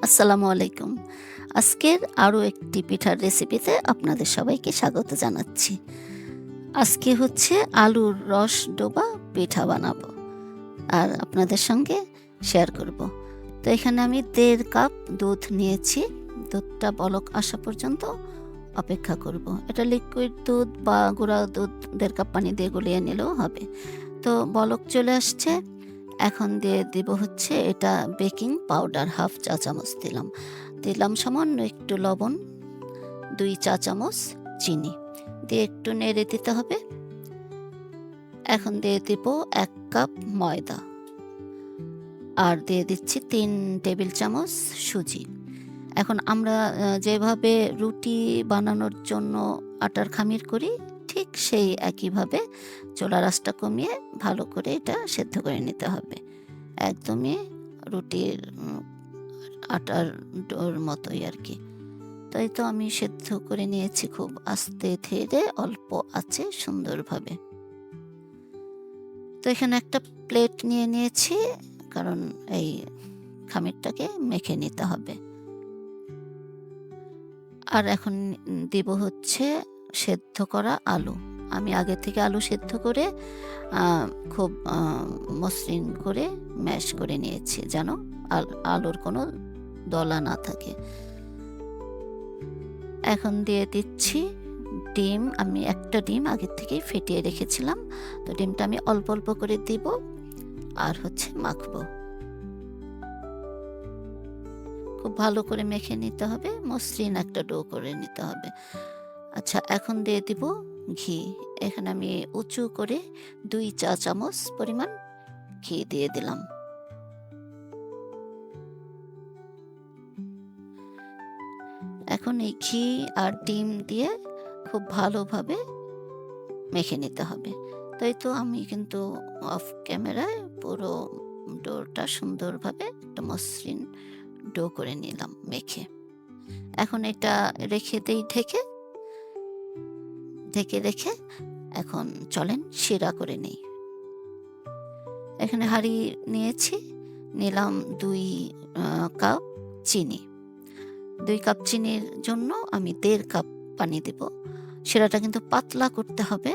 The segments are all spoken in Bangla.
আসসালামু আলাইকুম। আজকের আরও একটি পিঠার রেসিপিতে আপনাদের সবাইকে স্বাগত জানাচ্ছি। আজকে হচ্ছে আলুর রস ডোবা পিঠা বানাবো আর আপনাদের সঙ্গে শেয়ার করব। তো এখানে আমি 1.5 কাপ দুধ নিয়েছি। দুধটা বলক আসা পর্যন্ত অপেক্ষা করব। এটা লিকুইড দুধ বা গুঁড়া দুধ 1.5 কাপ পানি দিয়ে গুলিয়ে নিলেও হবে। তো বলক চলে আসছে। এখন দিয়ে দিব হচ্ছে এটা বেকিং পাউডার 1/2 চা চামচ দিলাম সামান্য একটু লবণ, 2 চা চামচ চিনি দিয়ে একটু নেড়ে দিতে হবে। এখন দিয়ে দিব 1 কাপ ময়দা আর দিয়ে দিচ্ছি 3 টেবিল চামচ সুজি। এখন আমরা যেভাবে রুটি বানানোর জন্য আটার খামির করি, ঠিক সেই একইভাবে চুলার আঁচটা কমিয়ে ভালো করে এটা সেদ্ধ করে নিতে হবে। একদমই রুটির আটার ডোর মতোই আর কি। তাই তো আমি সেদ্ধ করে নিয়েছি খুব আস্তে ধীরে অল্প আছে সুন্দরভাবে। তো এখানে একটা প্লেট নিয়ে নিয়েছি, কারণ এই খামিরটাকে মেখে নিতে হবে। আর এখন দিব হচ্ছে সেদ্ধ করা আলু। আমি আগে থেকে আলু সেদ্ধ করে খুব মসৃণ করে ম্যাশ করে নিয়েছি, যেন আলুর কোনো দলা না থাকে। এখন দিয়ে দিচ্ছি ডিম। আমি একটা ডিম আগের থেকেই ফেটিয়ে রেখেছিলাম, তো ডিমটা আমি অল্প অল্প করে দিব আর হচ্ছে মাখবো। খুব ভালো করে মেখে নিতে হবে, মসৃণ একটা ডো করে নিতে হবে। আচ্ছা, এখন দিয়ে দিব ঘি। এখানে আমি উঁচু করে 2 চা চামচ পরিমাণ ঘি দিয়ে দিলাম। এখন এই ঘি আর ডিম দিয়ে খুব ভালোভাবে মেখে নিতে হবে। তাই তো আমি কিন্তু অফ ক্যামেরায় পুরো ডোটা সুন্দরভাবে একটা মসৃণ ডো করে নিলাম মেখে। এখন এটা রেখে দেই ঢেকে রেখে এখন চলেন শিরা করে নেই। এখানে হাঁড়ি নিয়েছি, নিলাম 2 কাপ চিনি। 2 কাপ চিনির জন্য আমি 1.5 কাপ পানি দেব। শিরাটা কিন্তু পাতলা করতে হবে,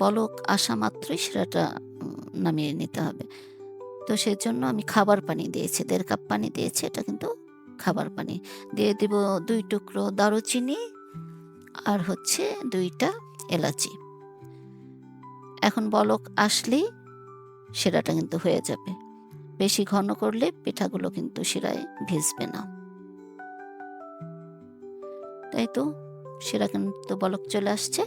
বলক আসা মাত্রই শিরাটা নামিয়ে নিতে হবে। তো সেজন্য আমি খাবার পানি দিয়েছি, 1.5 কাপ পানি দিয়েছি, এটা কিন্তু খাবার পানি। দিয়ে দিব 2 টুকরো দারুচিনি আর হচ্ছে 2টা এলাচি। এখন বলক আসলেই শিরাটা কিন্তু হয়ে যাবে। বেশি ঘন করলে পিঠাগুলো কিন্তু শিরায় ভিজবে না। তাই তো শিরা কিন্তু বলক চলে আসছে।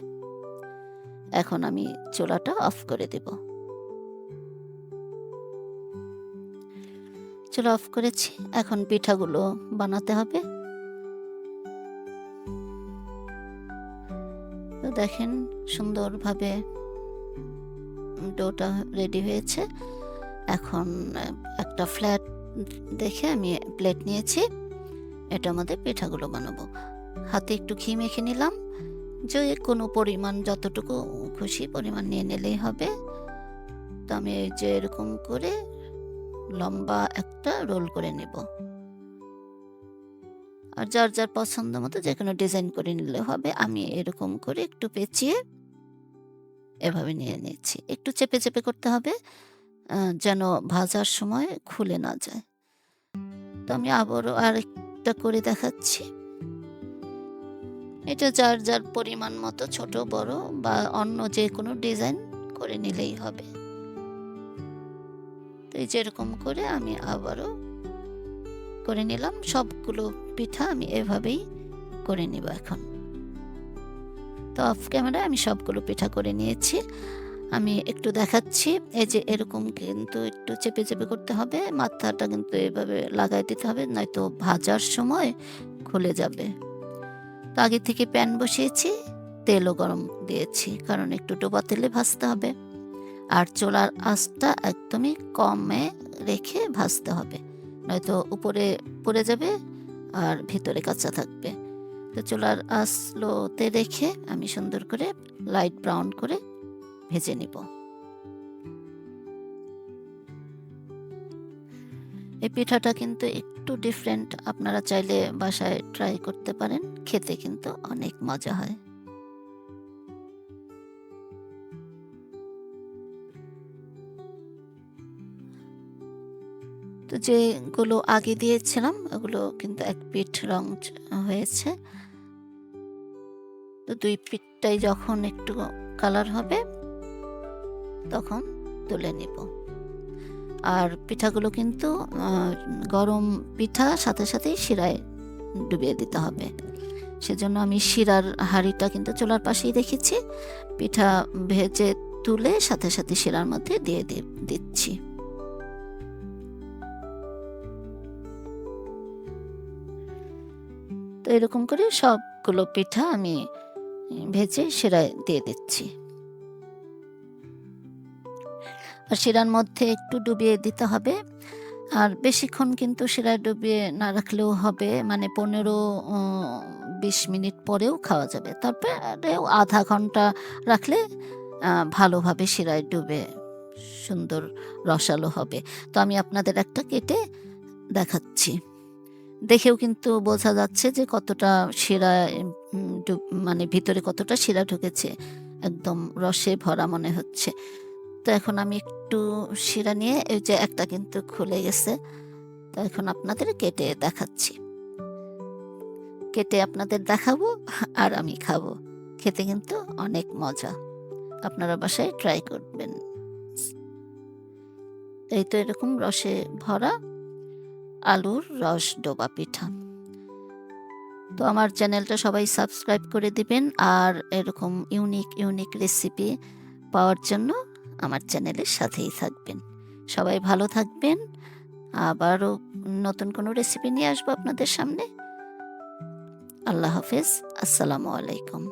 এখন আমি চুলাটা অফ করে দেব। চুলা অফ করেছি, এখন পিঠাগুলো বানাতে হবে। তো দেখেন সুন্দরভাবে ডোটা রেডি হয়েছে। এখন একটা ফ্ল্যাট দেখে আমি প্লেট নিয়েছি, এটার মধ্যে পিঠাগুলো বানাবো। হাতে একটু ঘি মেখে নিলাম, যে কোনো পরিমাণ যতটুকু খুশি পরিমাণ নিয়ে নিলেই হবে। তো আমি এই যে এরকম করে লম্বা একটা রোল করে নেব, আর যার যার পছন্দ মতো যে কোনো ডিজাইন করে নিলে হবে। আমি এরকম করে একটু পেঁচিয়ে এভাবে নিয়ে নিচ্ছি। একটু চেপে চেপে করতে হবে, যেন ভাজার সময় খুলে না যায়। তো আমি আবারও আরেকটা করে দেখাচ্ছি। এটা যার যার পরিমাণ মতো ছোট বড় বা অন্য যে কোনো ডিজাইন করে নিলেই হবে। তো এই যেরকম করে আমি আবারও করে নিলাম। সবগুলো পিঠা আমি এভাবেই করে নিব এখন। তো অফ ক্যামেরায় আমি সবগুলো পিঠা করে নিয়েছি। আমি একটু দেখাচ্ছি, এই যে এরকম কিন্তু একটু চেপে চেপে করতে হবে, মাথাটা কিন্তু এভাবে লাগাই দিতে হবে, নয়তো ভাজার সময় খুলে যাবে। তো আগে থেকে প্যান বসিয়েছি, তেলও গরম দিয়েছি, কারণ একটু ডোবা তেলে ভাজতে হবে। আর চুলার আঁচটা একদমই কমে রেখে ভাজতে হবে, নয়তো উপরে পড়ে যাবে আর ভিতরে কাঁচা থাকবে। তো চুলার আঁচ লোতে রেখে আমি সুন্দর করে লাইট ব্রাউন করে ভেজে নিব। এই পিঠাটা কিন্তু একটু ডিফারেন্ট, আপনারা চাইলে বাসায় ট্রাই করতে পারেন, খেতে কিন্তু অনেক মজা হয়। তো যেগুলো আগে দিয়েছিলাম ওগুলো কিন্তু এক পিঠ রং হয়েছে। তো ২ পিঠটাই যখন একটু কালার হবে তখন তুলে নিব। আর পিঠাগুলো কিন্তু গরম পিঠা সাথে সাথেই শিরায় ডুবিয়ে দিতে হবে। সেজন্য আমি শিরার হাঁড়িটা কিন্তু চুলার পাশেই রেখেছি। পিঠা ভেজে তুলে সাথে সাথে শিরার মধ্যে দিয়ে দিচ্ছি। তো এরকম করে সবগুলো পিঠা আমি ভেজে শিরায় দিয়ে দিচ্ছি। আর শিরার মধ্যে একটু ডুবিয়ে দিতে হবে। আর বেশিক্ষণ কিন্তু শিরায় ডুবিয়ে না রাখলেও হবে, মানে ১৫-২০ মিনিট পরেও খাওয়া যাবে। তারপরেও আধা ঘন্টা রাখলে ভালোভাবে শিরায় ডুবে সুন্দর রসালো হবে। তো আমি আপনাদের একটা কেটে দেখাচ্ছি। দেখেও কিন্তু বোঝা যাচ্ছে যে কতটা শিরা মানে ভিতরে কতটা শিরা ঢুকেছে। একদম রসে ভরা মনে হচ্ছে। তো এখন আমি একটু শিরা নিয়ে এই যে একটা কিন্তু খুলে গেছে। তো এখন আপনাদের কেটে দেখাচ্ছি। কেটে আপনাদের দেখাবো আর আমি খাবো। খেতে কিন্তু অনেক মজা। আপনারা বাসায় ট্রাই করবেন। এই তো এরকম রসে ভরা আলুর রস ডোবা পিঠা। তো আমার চ্যানেলটা সবাই সাবস্ক্রাইব করে দিবেন। আর এরকম ইউনিক রেসিপি পাওয়ার জন্য আমার চ্যানেলের সাথেই থাকবেন। সবাই ভালো থাকবেন। আবারও নতুন কোনো রেসিপি নিয়ে আসবো আপনাদের সামনে। আল্লাহ হাফেজ। আসসালামু আলাইকুম।